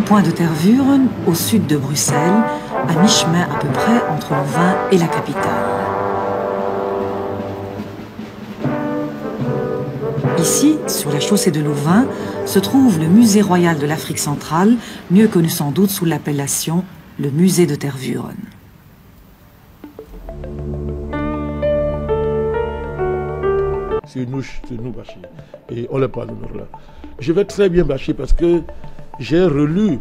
Point de Tervuren, au sud de Bruxelles, à mi-chemin à peu près entre Louvain et la capitale. Ici, sur la chaussée de Louvain, se trouve le Musée royal de l'Afrique centrale, mieux connu sans doute sous l'appellation le Musée de Tervuren. C'est nous, Bachir. Et on le parle là. Je vais très bien, Bachir, parce que j'ai relu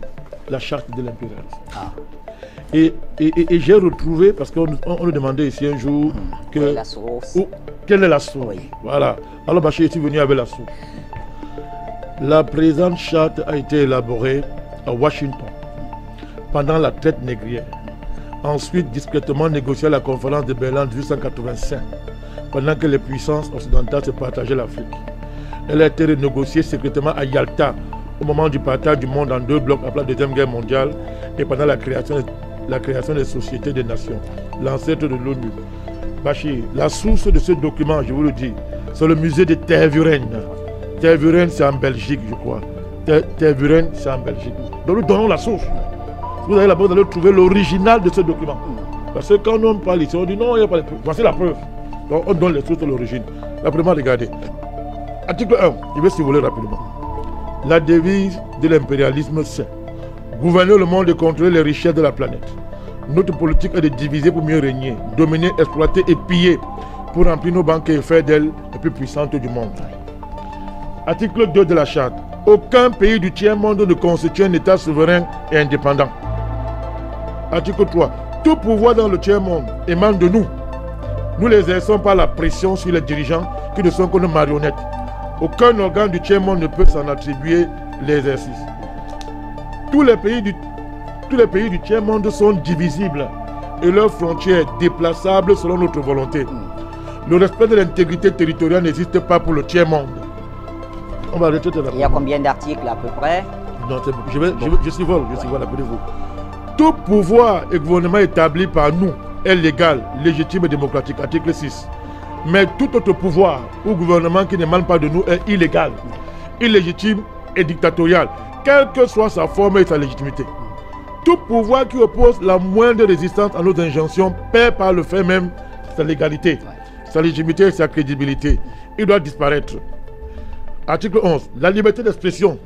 la charte de l'impérialisme. Ah. Et j'ai retrouvé, parce qu'on nous demandait ici un jour que... Quelle est la source? Quelle est la source? Oui. Voilà. Alors Bachir est venu avec la source. La présente charte a été élaborée à Washington pendant la traite négrière. Ensuite, discrètement négociée à la conférence de Berlin en 1885, pendant que les puissances occidentales se partageaient l'Afrique. Elle a été renégociée secrètement à Yalta au moment du partage du monde en deux blocs après la Deuxième Guerre mondiale et pendant la création des sociétés des nations, l'ancêtre de l'ONU. Bachir, la source de ce document, je vous le dis, c'est le musée de Tervuren. Tervuren, c'est en Belgique, je crois. Tervuren, c'est en Belgique. Donc nous donnons la source. Vous allez là-bas, vous allez trouver l'original de ce document. Parce que quand on parle ici, on dit non, il n'y a pas de preuve. Voici la preuve. Donc on donne les sources de l'origine. Rapidement, regardez. Article 1, je vais survoler rapidement. La devise de l'impérialisme, c'est gouverner le monde et contrôler les richesses de la planète. Notre politique est de diviser pour mieux régner, dominer, exploiter et piller pour remplir nos banques et faire d'elles les plus puissantes du monde. Article 2 de la charte. Aucun pays du tiers-monde ne constitue un État souverain et indépendant. Article 3. Tout pouvoir dans le tiers-monde émane de nous. Nous l'exerçons par la pression sur les dirigeants qui ne sont que nos marionnettes. Aucun organe du tiers-monde ne peut s'en attribuer l'exercice. Tous les pays du tiers-monde sont divisibles et leurs frontières déplaçables selon notre volonté. Le respect de l'intégrité territoriale n'existe pas pour le tiers-monde. On va arrêter de la... Il y a combien d'articles à peu près? Non, je survole, appelez-vous. Tout pouvoir et gouvernement établi par nous est légal, légitime et démocratique. Article 6. Mais tout autre pouvoir ou gouvernement qui n'émane pas de nous est illégal, illégitime et dictatorial, quelle que soit sa forme et sa légitimité. Tout pouvoir qui oppose la moindre résistance à nos injonctions perd par le fait même sa légalité, sa légitimité et sa crédibilité. Il doit disparaître. Article 11. La liberté d'expression,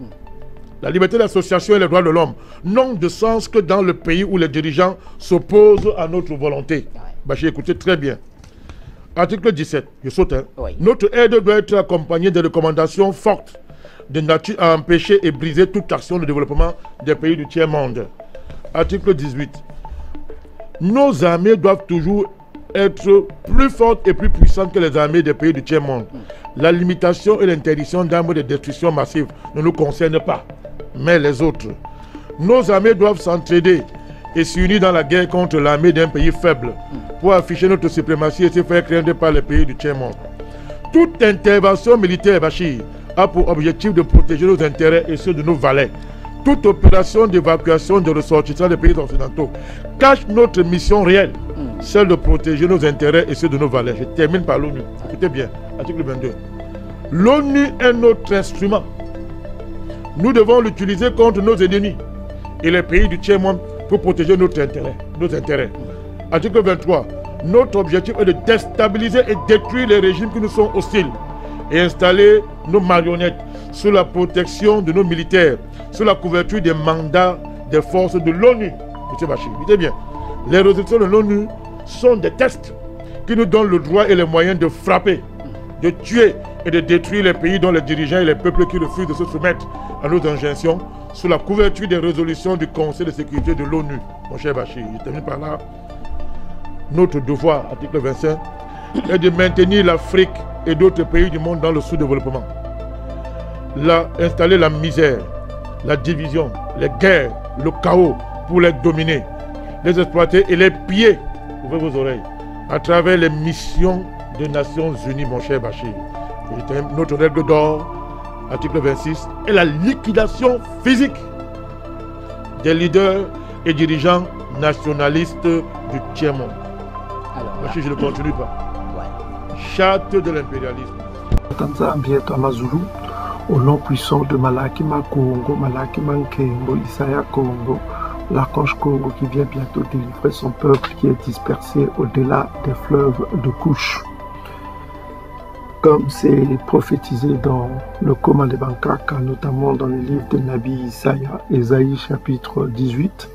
la liberté d'association et les droits de l'homme n'ont de sens que dans le pays où les dirigeants s'opposent à notre volonté. Bachir, écoutez très bien. Article 17, je saute. Oui. Notre aide doit être accompagnée de recommandations fortes de nature à empêcher et briser toute action de développement des pays du tiers-monde. Article 18. Nos armées doivent toujours être plus fortes et plus puissantes que les armées des pays du tiers-monde. La limitation et l'interdiction d'armes de destruction massive ne nous concernent pas, mais les autres. Nos armées doivent s'entraider et s'unir dans la guerre contre l'armée d'un pays faible pour afficher notre suprématie et se faire craindre par les pays du tiers-monde. Toute intervention militaire, Bachir, a pour objectif de protéger nos intérêts et ceux de nos valets. Toute opération d'évacuation de ressortissants des pays occidentaux cache notre mission réelle, celle de protéger nos intérêts et ceux de nos valets. Je termine par l'ONU. Écoutez bien, article 22. L'ONU est notre instrument. Nous devons l'utiliser contre nos ennemis et les pays du tiers-monde pour protéger nos intérêts. Article 23. Notre objectif est de déstabiliser et détruire les régimes qui nous sont hostiles et installer nos marionnettes sous la protection de nos militaires, sous la couverture des mandats des forces de l'ONU. Monsieur Bachir, écoutez bien. Les résolutions de l'ONU sont des textes qui nous donnent le droit et les moyens de frapper, de tuer et de détruire les pays dont les dirigeants et les peuples qui refusent de se soumettre à nos injonctions sous la couverture des résolutions du Conseil de sécurité de l'ONU. Mon cher Bachir, je termine par là. Notre devoir, article 25, est de maintenir l'Afrique et d'autres pays du monde dans le sous-développement. Installer la misère, la division, les guerres, le chaos pour les dominer, les exploiter et les piller, ouvrez vos oreilles, à travers les missions des Nations Unies, mon cher Bachir. Notre règle d'or, article 26, est la liquidation physique des leaders et dirigeants nationalistes du tiers-monde. Bachir, je ne continue pas. Charte de l'impérialisme. Tanza Ambieta Mazulu, Au nom puissant de Malakima Congo, Malakima Nkembo, Isaiah Congo, l'archange Congo qui vient bientôt délivrer son peuple qui est dispersé au-delà des fleuves de Couche. Comme c'est prophétisé dans le Koma de Bankaka, notamment dans le livre de Nabi Isaiah, Ésaïe chapitre 18,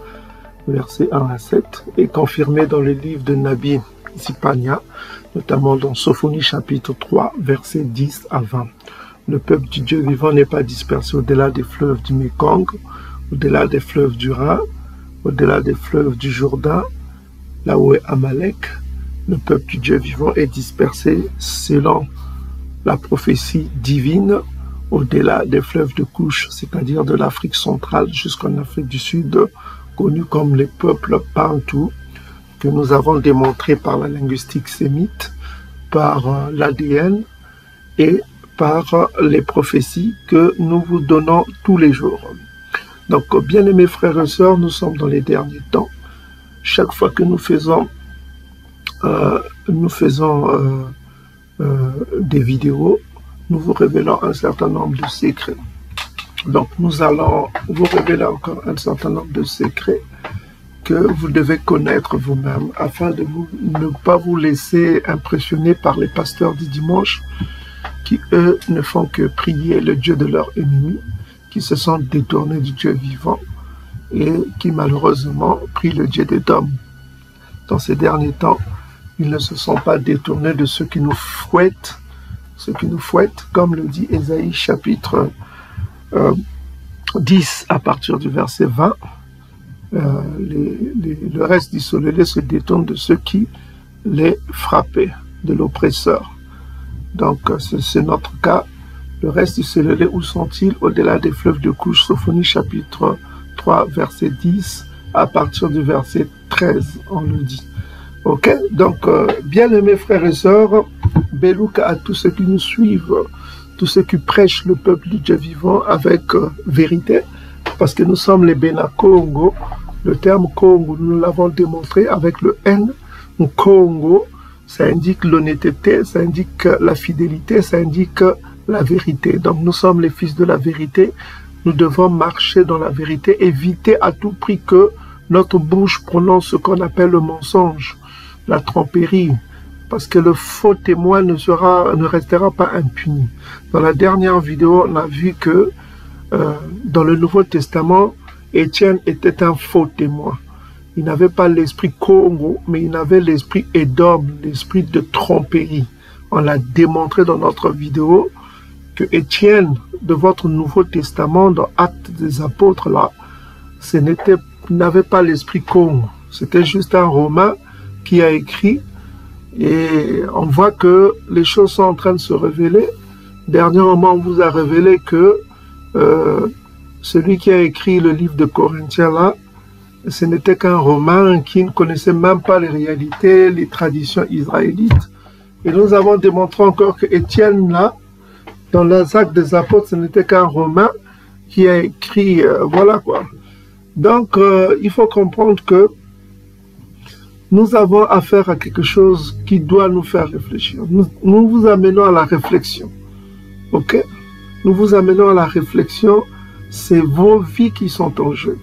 versets 1 à 7, et confirmé dans le livre de Nabi Zipania, notamment dans Sophonie chapitre 3, versets 10 à 20. Le peuple du Dieu vivant n'est pas dispersé au-delà des fleuves du Mekong, au-delà des fleuves du Rhin, au-delà des fleuves du Jourdain, là où est Amalek. Le peuple du Dieu vivant est dispersé selon la prophétie divine au-delà des fleuves de Couche, c'est-à-dire de l'Afrique centrale jusqu'en Afrique du Sud, connus comme les peuples bantous, que nous avons démontré par la linguistique sémite, par l'ADN et par les prophéties que nous vous donnons tous les jours. Donc, bien-aimés frères et sœurs, nous sommes dans les derniers temps. Chaque fois que nous faisons des vidéos, nous vous révélons un certain nombre de secrets. Donc, nous allons vous révéler encore un certain nombre de secrets que vous devez connaître vous-même afin de ne pas vous laisser impressionner par les pasteurs du dimanche qui, eux, ne font que prier le Dieu de leur ennemi, qui se sont détournés du Dieu vivant et qui, malheureusement, prient le Dieu des dômes. Dans ces derniers temps, ils ne se sont pas détournés de ceux qui nous fouettent, comme le dit Ésaïe chapitre 10 à partir du verset 20. Le reste du soleil se détourne de ceux qui les frappaient, de l'oppresseur. Donc, c'est notre cas. Le reste du soleil, où sont-ils? Au-delà des fleuves de Couche, Sophonie chapitre 3, verset 10, à partir du verset 13, on le dit. Ok? Donc, bien-aimés frères et sœurs, Belouka à tous ceux qui nous suivent, tous ceux qui prêchent le peuple du Dieu vivant avec vérité, parce que nous sommes les Bena Congo. Le terme Congo, nous l'avons démontré avec le N. Congo, ça indique l'honnêteté, ça indique la fidélité, ça indique la vérité. Donc nous sommes les fils de la vérité. Nous devons marcher dans la vérité, éviter à tout prix que notre bouche prononce ce qu'on appelle le mensonge, la tromperie, parce que le faux témoin ne restera pas impuni. Dans la dernière vidéo, on a vu que dans le Nouveau Testament, Étienne était un faux témoin. Il n'avait pas l'esprit Congo, mais il avait l'esprit Édom, l'esprit de tromperie. On l'a démontré dans notre vidéo que Étienne, de votre Nouveau Testament, dans Actes des Apôtres, là, n'avait pas l'esprit Congo. C'était juste un Romain qui a écrit, et on voit que les choses sont en train de se révéler. Dernièrement, on vous a révélé que celui qui a écrit le livre de Corinthiens, là, ce n'était qu'un Romain qui ne connaissait même pas les réalités, les traditions israélites. Et nous avons démontré encore que Étienne, là, dans les Actes des Apôtres, ce n'était qu'un Romain qui a écrit, voilà quoi. Donc, il faut comprendre que nous avons affaire à quelque chose qui doit nous faire réfléchir. Nous vous amenons à la réflexion. Ok? Nous vous amenons à la réflexion. C'est vos vies qui sont en jeu.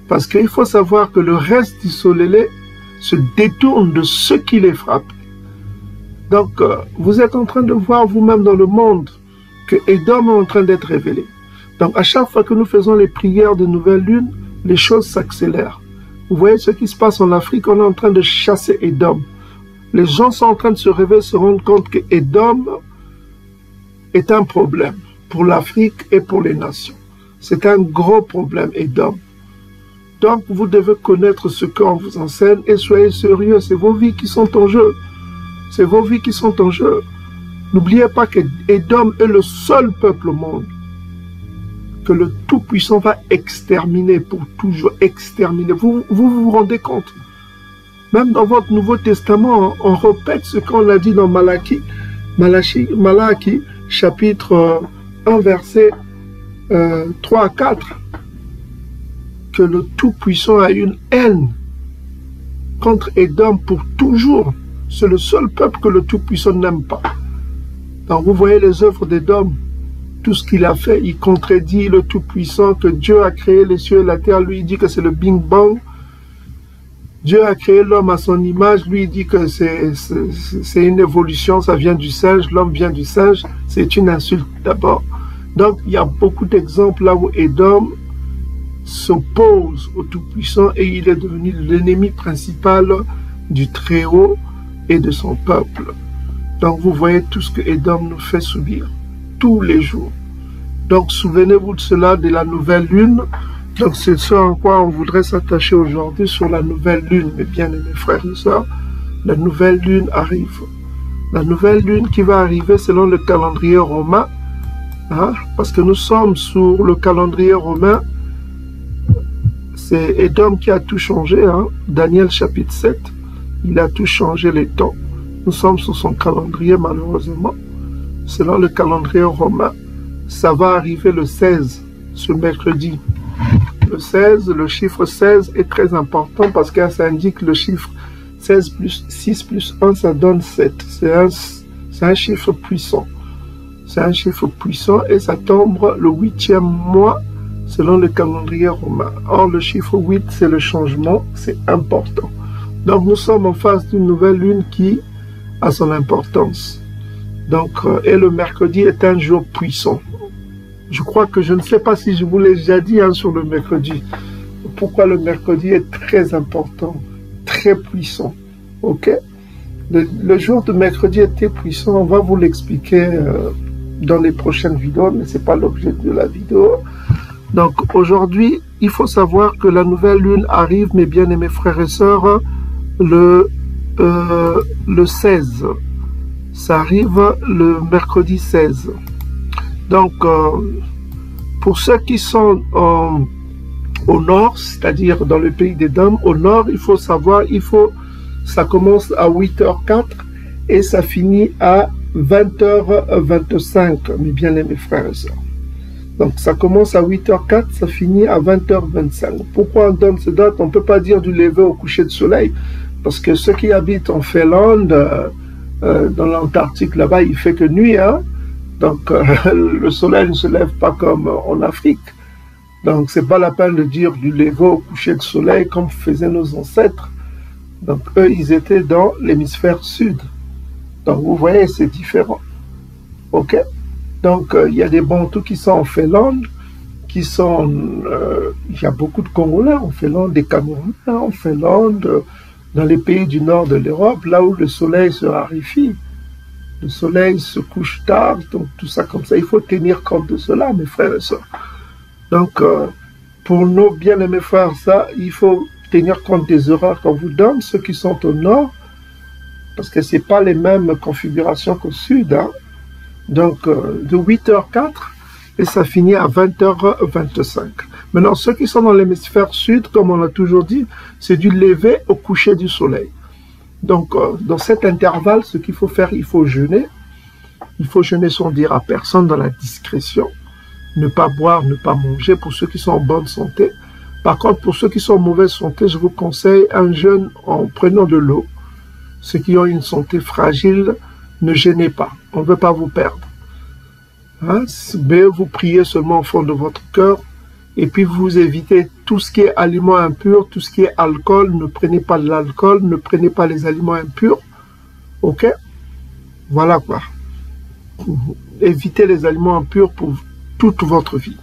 Parce qu'il faut savoir que le reste du soleil se détourne de ceux qui les frappent. Donc, vous êtes en train de voir vous-même dans le monde que Édom est en train d'être révélé. Donc, à chaque fois que nous faisons les prières de nouvelle lune, les choses s'accélèrent. Vous voyez ce qui se passe en Afrique, on est en train de chasser Édom. Les gens sont en train de se réveiller, se rendre compte que Édom est un problème pour l'Afrique et pour les nations. C'est un gros problème, Édom. Donc, vous devez connaître ce qu'on vous enseigne et soyez sérieux. C'est vos vies qui sont en jeu. C'est vos vies qui sont en jeu. N'oubliez pas que Édom est le seul peuple au monde que le Tout-Puissant va exterminer pour toujours, exterminer. Vous rendez compte? Même dans votre Nouveau Testament, on répète ce qu'on a dit dans Malachie, chapitre 1, verset 3 à 4, que le Tout-Puissant a une haine contre Édom pour toujours. C'est le seul peuple que le Tout-Puissant n'aime pas. Donc vous voyez les œuvres d'Édom. tout ce qu'il a fait. Il contredit le Tout-Puissant, que Dieu a créé les cieux et la terre. Lui, il dit que c'est le Big Bang. Dieu a créé l'homme à son image. Lui, il dit que c'est une évolution, ça vient du singe. L'homme vient du singe. C'est une insulte d'abord. Donc, il y a beaucoup d'exemples là où Édom s'oppose au Tout-Puissant et il est devenu l'ennemi principal du Très-Haut et de son peuple. Donc, vous voyez tout ce que Édom nous fait subir tous les jours. Donc, souvenez-vous de cela, de la nouvelle lune. Donc, c'est ce en quoi on voudrait s'attacher aujourd'hui, sur la nouvelle lune, mes bien-aimés frères et sœurs. La nouvelle lune arrive. La nouvelle lune qui va arriver selon le calendrier romain, hein, parce que nous sommes sur le calendrier romain. C'est Édom qui a tout changé, hein. Daniel chapitre 7, il a tout changé les temps. Nous sommes sur son calendrier, malheureusement. Selon le calendrier romain, ça va arriver le 16, ce mercredi. Le 16, le chiffre 16 est très important parce que ça indique le chiffre 16 plus 6 plus 1, ça donne 7. C'est un chiffre puissant. C'est un chiffre puissant et ça tombe le 8e mois selon le calendrier romain. Or, le chiffre 8, c'est le changement, c'est important. Donc, nous sommes en face d'une nouvelle lune qui a son importance. Donc, et le mercredi est un jour puissant. Je crois que je ne sais pas si je vous l'ai déjà dit hein, sur le mercredi. Pourquoi le mercredi est très important, très puissant. Ok? Le jour de mercredi était puissant. On va vous l'expliquer dans les prochaines vidéos, mais ce n'est pas l'objet de la vidéo. Donc aujourd'hui, il faut savoir que la nouvelle lune arrive, mes bien-aimés frères et sœurs, le 16. Ça arrive le mercredi 16. Donc, pour ceux qui sont au nord, c'est-à-dire dans le pays d'Édom, au nord, il faut savoir, ça commence à 8h04 et ça finit à 20h25, mes bien-aimés frères et sœurs. Donc, ça commence à 8h04, ça finit à 20h25. Pourquoi on donne cette date? On ne peut pas dire du lever au coucher de soleil, parce que ceux qui habitent en Finlande, dans l'Antarctique, là-bas, il fait que nuit, hein? Donc, le soleil ne se lève pas comme en Afrique. Donc, c'est pas la peine de dire du lever au coucher de soleil comme faisaient nos ancêtres. Donc, eux, ils étaient dans l'hémisphère sud. Donc, vous voyez, c'est différent. OK? Donc, il y a des Bantous qui sont en Finlande, qui sont... il y a beaucoup de Congolais en Finlande, des Camerounais en Finlande, dans les pays du nord de l'Europe, là où le soleil se raréfie. Le soleil se couche tard, donc tout ça comme ça. Il faut tenir compte de cela, mes frères et sœurs. Donc, pour nos bien-aimés frères, ça, il faut tenir compte des horaires qu'on vous donne, ceux qui sont au nord, parce que ce n'est pas les mêmes configurations qu'au sud. Hein. Donc, de 8h04, et ça finit à 20h25. Maintenant, ceux qui sont dans l'hémisphère sud, comme on l'a toujours dit, c'est du lever au coucher du soleil. Donc, dans cet intervalle, ce qu'il faut faire, il faut jeûner. Il faut jeûner sans dire à personne, dans la discrétion. Ne pas boire, ne pas manger pour ceux qui sont en bonne santé. Par contre, pour ceux qui sont en mauvaise santé, je vous conseille un jeûne en prenant de l'eau. Ceux qui ont une santé fragile, ne jeûnez pas. On ne veut pas vous perdre. Hein? Mais vous priez seulement au fond de votre cœur. Et puis vous évitez tout ce qui est aliments impurs, tout ce qui est alcool. Ne prenez pas de l'alcool, ne prenez pas les aliments impurs. Ok? Voilà quoi. Évitez les aliments impurs pour toute votre vie.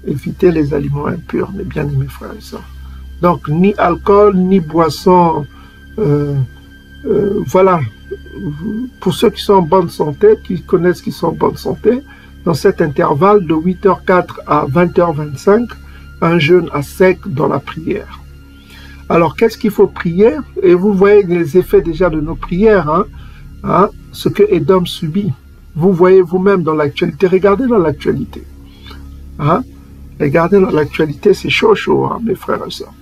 Évitez les aliments impurs, mes bien-aimés frères et sœurs. Donc, ni alcool, ni boisson. Voilà. Pour ceux qui sont en bonne santé, qui connaissent qu'ils sont en bonne santé, dans cet intervalle de 8h04 à 20h25, un jeûne à sec dans la prière. Alors, qu'est-ce qu'il faut prier? Et vous voyez les effets déjà de nos prières, hein, ce que Édom subit. Vous voyez vous-même dans l'actualité. Regardez dans l'actualité. Hein? Regardez dans l'actualité, c'est chaud, hein, mes frères et sœurs.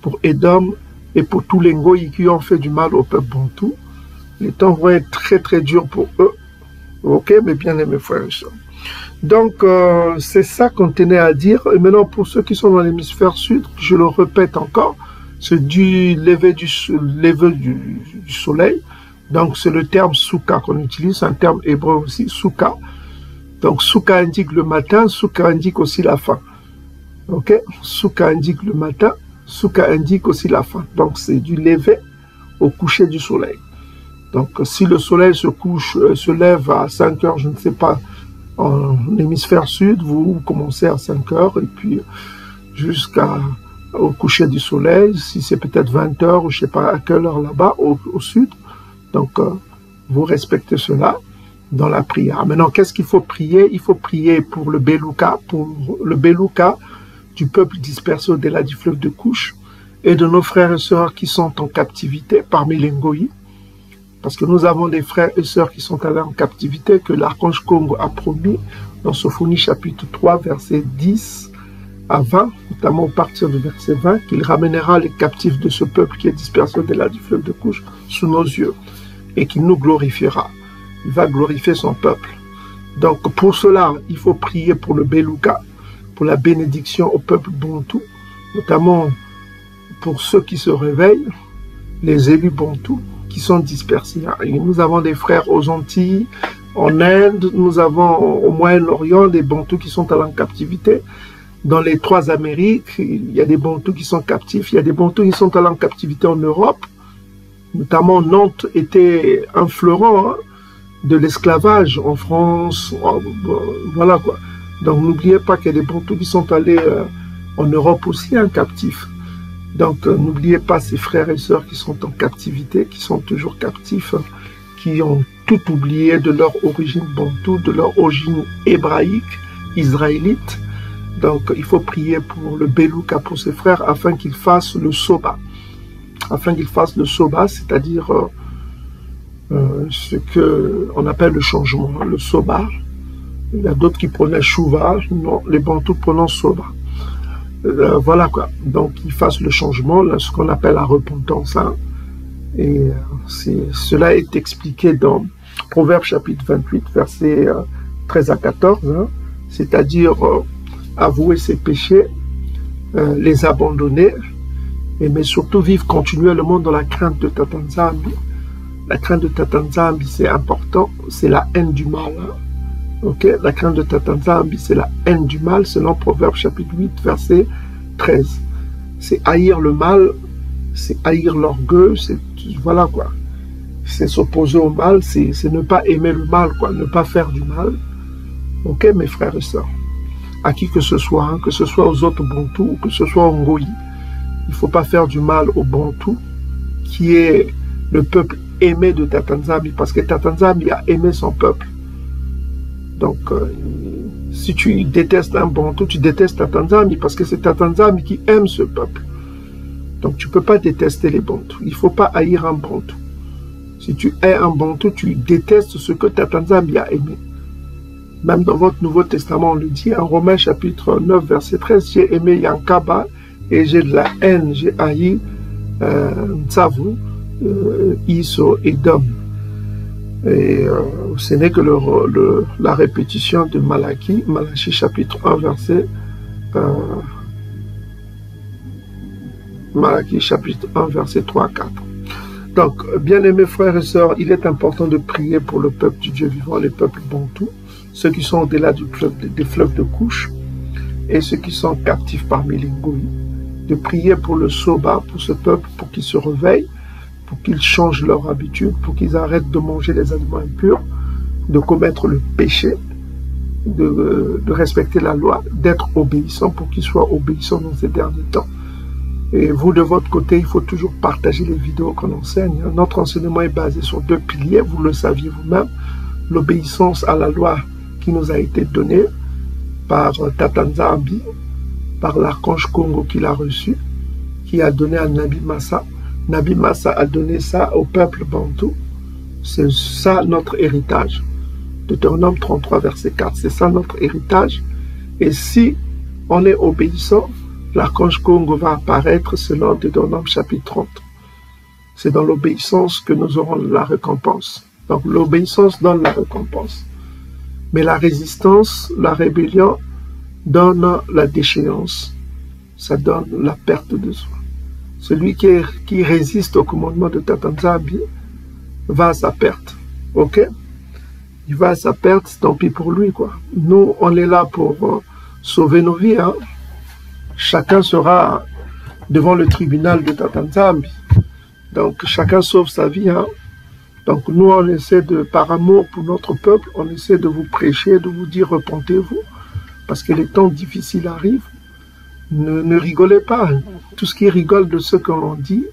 Pour Édom et pour tous les Ngoïs qui ont fait du mal au peuple bantou, les temps vont être très très durs pour eux. Ok, mes bien-aimés frères et sœurs. Donc, c'est ça qu'on tenait à dire. Et maintenant, pour ceux qui sont dans l'hémisphère sud, je le répète encore, c'est du lever du soleil. Donc, c'est le terme souka qu'on utilise, un terme hébreu aussi, souka. Donc, Souka indique le matin, Souka indique aussi la fin. Ok? Souka indique le matin, Souka indique aussi la fin. Donc, c'est du lever au coucher du soleil. Donc, si le soleil se lève à 5 heures, je ne sais pas, en hémisphère sud, vous commencez à 5 heures et puis jusqu'au coucher du soleil, si c'est peut-être 20 heures ou je ne sais pas à quelle heure là-bas, au sud. Donc, vous respectez cela dans la prière. Maintenant, qu'est-ce qu'il faut prier? Il faut prier pour le Beluka du peuple dispersé au-delà du fleuve de Couche et de nos frères et sœurs qui sont en captivité parmi les Ngoï. Parce que nous avons des frères et sœurs qui sont allés en captivité que l'archange Congo a promis dans Sophonie chapitre 3, versets 10 à 20, notamment à partir du verset 20, qu'il ramènera les captifs de ce peuple qui est dispersé au-delà du fleuve de Couche sous nos yeux et qu'il nous glorifiera. Il va glorifier son peuple. Donc pour cela, il faut prier pour le Beluka, pour la bénédiction au peuple Bantou, notamment pour ceux qui se réveillent, les élus Bantou, qui sont dispersés. Et nous avons des frères aux Antilles, en Inde, nous avons au Moyen-Orient des Bantous qui sont allés en captivité. Dans les 3 Amériques, il y a des Bantous qui sont captifs, il y a des Bantous qui sont allés en captivité en Europe. Notamment Nantes était un fleuron de l'esclavage en France, voilà quoi. Donc n'oubliez pas qu'il y a des Bantous qui sont allés en Europe aussi en captifs. Donc n'oubliez pas ces frères et sœurs qui sont en captivité, qui sont toujours captifs, qui ont tout oublié de leur origine bantou, de leur origine hébraïque, israélite. Donc il faut prier pour le Beluka, pour ses frères, afin qu'ils fassent le soba. Afin qu'ils fassent le soba, c'est-à-dire ce qu'on appelle le changement, le soba. Il y a d'autres qui prenaient chouva, non, les bantous prenaient soba. Voilà quoi. Donc ils fassent le changement, là, ce qu'on appelle la repentance. Hein. Et cela est expliqué dans Proverbe chapitre 28, versets 13 à 14. Hein. C'est-à-dire avouer ses péchés, les abandonner, mais surtout vivre continuellement dans la crainte de Tatanzambi. La crainte de Tatanzambi, c'est important, c'est la haine du mal. Hein. Okay? La crainte de Tatanzambi, c'est la haine du mal, selon Proverbe chapitre 8, verset 13. C'est haïr le mal, c'est haïr l'orgueil, c'est voilà quoi. C'est s'opposer au mal, c'est ne pas aimer le mal, quoi, ne pas faire du mal. Ok, mes frères et sœurs, à qui que ce soit, hein, que ce soit aux autres Bantous ou que ce soit aux Ngoï, il ne faut pas faire du mal aux Bantous, qui est le peuple aimé de Tatanzambi, parce que Tatanzambi a aimé son peuple. Donc, si tu détestes un Bantou, tu détestes Tatanzambi, parce que c'est Tatanzambi qui aime ce peuple. Donc, tu ne peux pas détester les Bantous. Il ne faut pas haïr un Bantou. Si tu hais un Bantou, tu détestes ce que Tatanzambi a aimé. Même dans votre Nouveau Testament, on le dit, en Romains chapitre 9, verset 13, j'ai aimé Yankaba et j'ai de la haine, j'ai haï Ntsavu, Iso et Dom. Et ce n'est que la répétition de Malachie chapitre 1, verset Malachie chapitre 1, verset 3 à 4. Donc, bien-aimés frères et sœurs, il est important de prier pour le peuple du Dieu vivant, les peuples bantous, ceux qui sont au-delà des fleuves de couche, et ceux qui sont captifs parmi les Ngoï, de prier pour le Soba, pour ce peuple, pour qu'ils se réveillent, pour qu'ils changent leur habitude, pour qu'ils arrêtent de manger les aliments impurs, de commettre le péché, de respecter la loi, d'être obéissants pour qu'ils soient obéissants dans ces derniers temps. Et vous, de votre côté, il faut toujours partager les vidéos qu'on enseigne. Notre enseignement est basé sur 2 piliers, vous le saviez vous-même. L'obéissance à la loi qui nous a été donnée par Tatanzambi, par l'archange Congo qu'il a reçu, qui a donné à Nabi Massa. Nabi Massa a donné ça au peuple bantou. C'est ça notre héritage. Deutéronome 33, verset 4. C'est ça notre héritage. Et si on est obéissant, l'archange Congo va apparaître selon Deutéronome chapitre 30. C'est dans l'obéissance que nous aurons la récompense. Donc l'obéissance donne la récompense. Mais la résistance, la rébellion, donne la déchéance. Ça donne la perte de soi. Celui qui résiste au commandement de Tatanzambi va à sa perte. Ok? il va à sa perte, tant pis pour lui, quoi. Nous, on est là pour sauver nos vies, hein. Chacun sera devant le tribunal de Tatanzambi. Donc, chacun sauve sa vie, hein. Donc, nous, on essaie de, par amour pour notre peuple, on essaie de vous prêcher, de vous dire, repentez-vous, parce que les temps difficiles arrivent. Ne rigolez pas, hein. Tout ce qui rigole de ce que l'on dit,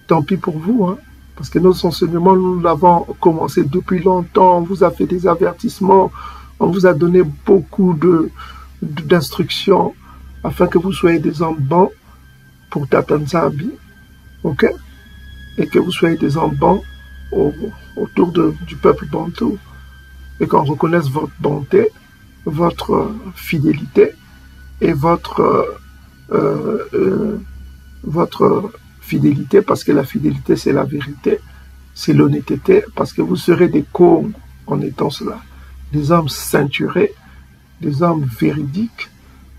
tant pis pour vous, hein. Parce que nos enseignements, nous l'avons commencé depuis longtemps, on vous a fait des avertissements, on vous a donné beaucoup d'instructions afin que vous soyez des hommes bons pour Tatanzambi, ok? Et que vous soyez des hommes bons autour du peuple bantou et qu'on reconnaisse votre bonté, votre fidélité et votre fidélité, parce que la fidélité, c'est la vérité, c'est l'honnêteté, parce que vous serez des Congo en étant cela. Des hommes ceinturés, des hommes véridiques,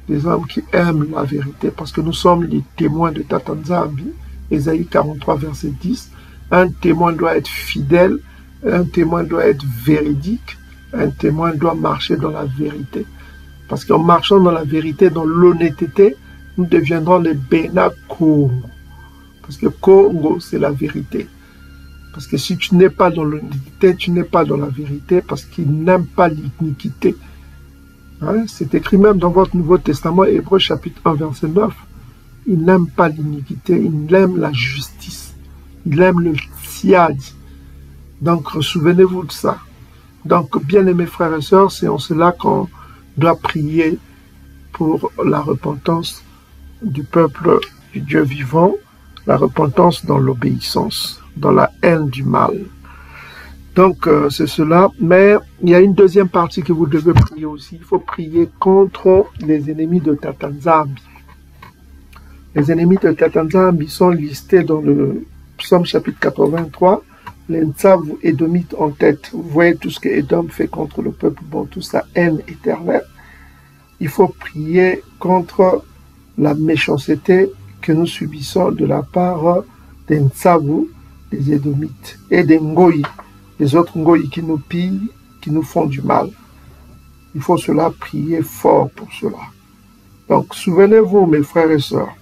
des hommes qui aiment la vérité, parce que nous sommes les témoins de Tatanzambi. Ésaïe 43, verset 10. Un témoin doit être fidèle, un témoin doit être véridique, un témoin doit marcher dans la vérité. Parce qu'en marchant dans la vérité, dans l'honnêteté, nous deviendrons les Bena Congo. Parce que Congo, c'est la vérité. Parce que si tu n'es pas dans l'honnêteté, tu n'es pas dans la vérité, parce qu'ils n'aiment pas l'iniquité. Hein? C'est écrit même dans votre Nouveau Testament, Hébreux chapitre 1, verset 9. Ils n'aiment pas l'iniquité, ils aiment la justice. Ils aiment le tiad. Donc, souvenez-vous de ça. Donc, bien-aimés frères et sœurs, c'est en cela qu'on doit prier pour la repentance du peuple du Dieu vivant, la repentance dans l'obéissance, dans la haine du mal. Donc, c'est cela. Mais il y a une deuxième partie que vous devez prier aussi. Il faut prier contre les ennemis de Tatanzambi. Les ennemis de Tatanzambi sont listés dans le Psaume chapitre 83. Les Ntsavu édomites en tête. Vous voyez tout ce que Édom fait contre le peuple bantou, sa haine éternelle. Il faut prier contre la méchanceté que nous subissons de la part des Ntsavu, des Édomites, et des Ngoyi, les autres Ngoyi qui nous pillent, qui nous font du mal. Il faut cela prier fort pour cela. Donc, souvenez-vous, mes frères et sœurs,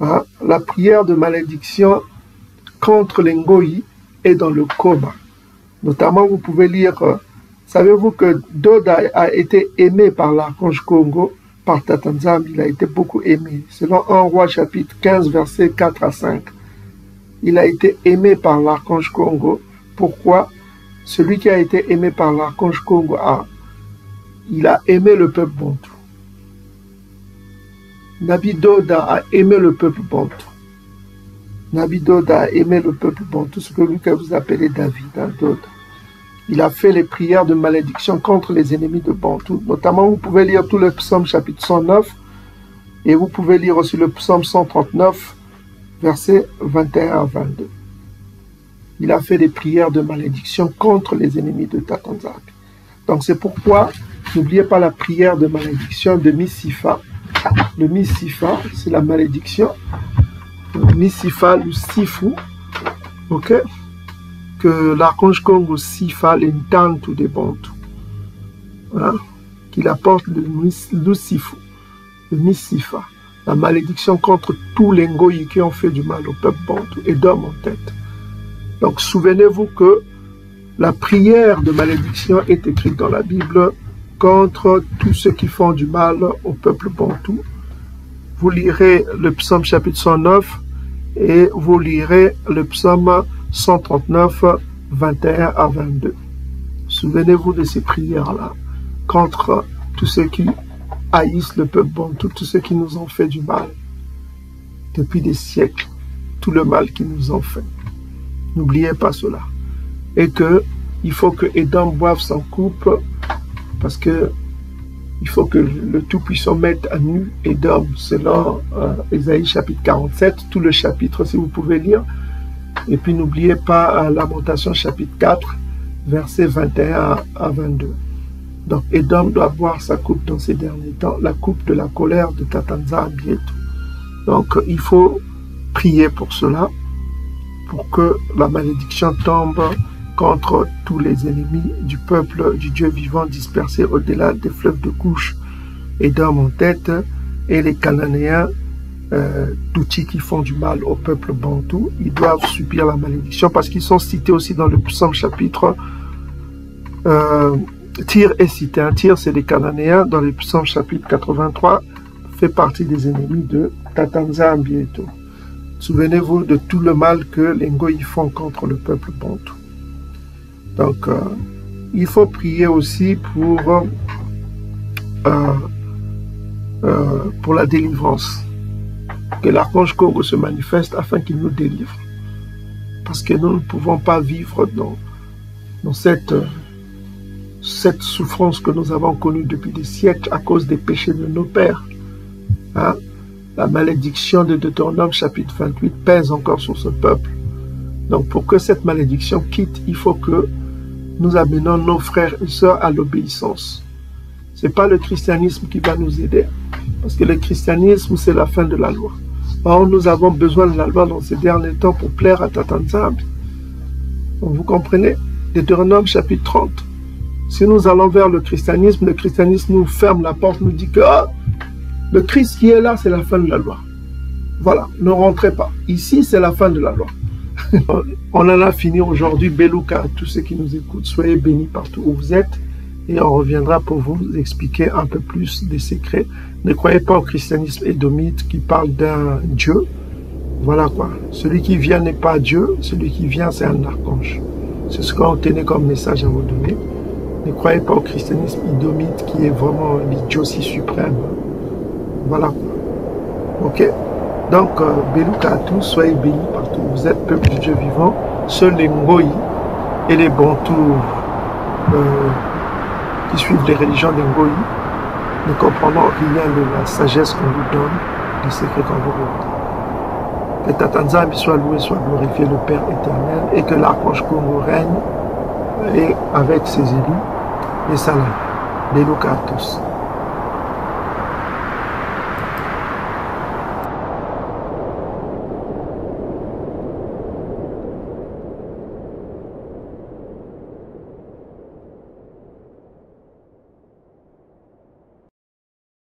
hein, la prière de malédiction contre les Ngoyi est dans le coma. Notamment, vous pouvez lire, savez-vous que Doda a été aimé par l'archange Congo, par Tatanzambi, il a été beaucoup aimé. Selon 1 Roi chapitre 15, versets 4 à 5. Il a été aimé par l'archange Congo. Pourquoi? Celui qui a été aimé par l'archange Congo, il a aimé le peuple bantou. Nabi Doda a aimé le peuple bantou. Nabi Doda a aimé le peuple bantou, ce que vous appelez David, hein, Doda. Il a fait les prières de malédiction contre les ennemis de Bantou. Notamment, vous pouvez lire tout le psaume chapitre 109 et vous pouvez lire aussi le psaume 139, versets 21 à 22. Il a fait des prières de malédiction contre les ennemis de Tatanzambi. Donc c'est pourquoi, n'oubliez pas la prière de malédiction de Missifa. Le Missifa, c'est la malédiction. Missifa, le Sifu, ok? Que l'archange Congo Sifa l'entente des Bantou, hein, qu'il apporte le Sifu, le Missifa, la malédiction contre tous les Ngoyi qui ont fait du mal au peuple Bantou et d'hommes en tête. Donc souvenez-vous que la prière de malédiction est écrite dans la Bible contre tous ceux qui font du mal au peuple Bantou. Vous lirez le psaume chapitre 109 et vous lirez le psaume 139, 21 à 22. Souvenez-vous de ces prières-là contre tous ceux qui haïssent le peuple bantou, tous ceux qui nous ont fait du mal depuis des siècles, tout le mal qu'ils nous ont fait. N'oubliez pas cela. Et que il faut que Édom boive son coupe, parce que il faut que le Tout-Puissant mette à nu Édom, selon Ésaïe chapitre 47, tout le chapitre si vous pouvez lire. Et puis n'oubliez pas Lamentation chapitre 4, versets 21 à 22. Donc Édom doit boire sa coupe dans ces derniers temps, la coupe de la colère de Tatanzambi et tout. Donc il faut prier pour cela, pour que la malédiction tombe contre tous les ennemis du peuple du Dieu vivant dispersés au-delà des fleuves de couche et d'hommes en tête, et les Cananéens, d'outils qui font du mal au peuple bantou, ils doivent subir la malédiction parce qu'ils sont cités aussi dans le psaume chapitre Tyr est cité. Un Tyr, c'est les Cananéens dans le psaume chapitre 83, fait partie des ennemis de Tatanzambi et tout. Souvenez-vous de tout le mal que les Ngoï font contre le peuple bantou. Donc, il faut prier aussi pour la délivrance. Que l'archange Congo se manifeste afin qu'il nous délivre. Parce que nous ne pouvons pas vivre dans cette souffrance que nous avons connue depuis des siècles à cause des péchés de nos pères. Hein? La malédiction de Deutéronome chapitre 28 pèse encore sur ce peuple. Donc pour que cette malédiction quitte, il faut que nous amenons nos frères et sœurs à l'obéissance. Ce n'est pas le christianisme qui va nous aider, parce que le christianisme, c'est la fin de la loi. Or, nous avons besoin de la loi dans ces derniers temps pour plaire à Tatanzambi. Donc, vous comprenez? Deutéronome chapitre 30. Si nous allons vers le christianisme nous ferme la porte, nous dit que le Christ qui est là, c'est la fin de la loi. Voilà, ne rentrez pas. Ici, c'est la fin de la loi. On en a fini aujourd'hui. Belouka à tous ceux qui nous écoutent. Soyez bénis partout où vous êtes. Et on reviendra pour vous expliquer un peu plus des secrets. Ne croyez pas au christianisme édomite qui parle d'un Dieu. Voilà quoi. Celui qui vient n'est pas Dieu. Celui qui vient, c'est un archange. C'est ce qu'on tenait comme message à vous donner. Ne croyez pas au christianisme édomite qui est vraiment l'idiotie suprême. Voilà quoi. Ok. Donc, Belouka à tous, soyez bénis partout où vous êtes, peuple du Dieu vivant. Seuls les Ngoï et les Bantous qui suivent les religions des Ngoï ne comprendront rien de la sagesse qu'on vous donne, des secrets qu'on vous révèle. Que Tatanzambi soit loué, soit glorifié, le Père éternel, et que l'archange Congo règne et avec ses élus, et salam. Belouka à tous.